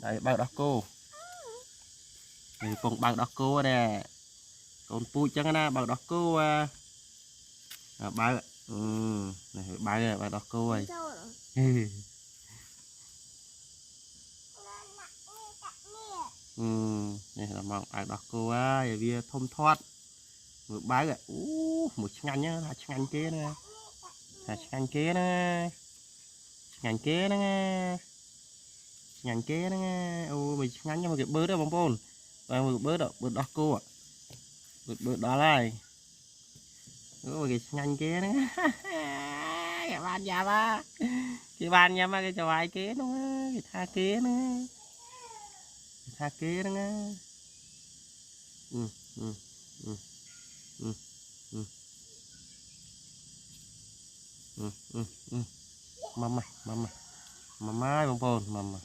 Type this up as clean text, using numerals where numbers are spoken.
đây bao đó cô thì cùng bao đó cô nè con pui chẳng na bao đó cô bao này bao đó cô ơi này là mong bao đó cô á vì thông thoát một bao rồi một ngành nhá là ngành kia nè là ngành kia nè ngành kia nè ngành kia nè ô mình ngành nhưng mà cái bớt đó bông bồn và một bớt đó cô ạ bớt đó này ô cái ngành kia nè cái bàn nhà ba cái bàn nhà mà cái trò ai kia nó cái tha kia nè cái tha kia nè ừ ừ ừ ừ ừ ừ ừ ừ mama mama mama bông bồn mama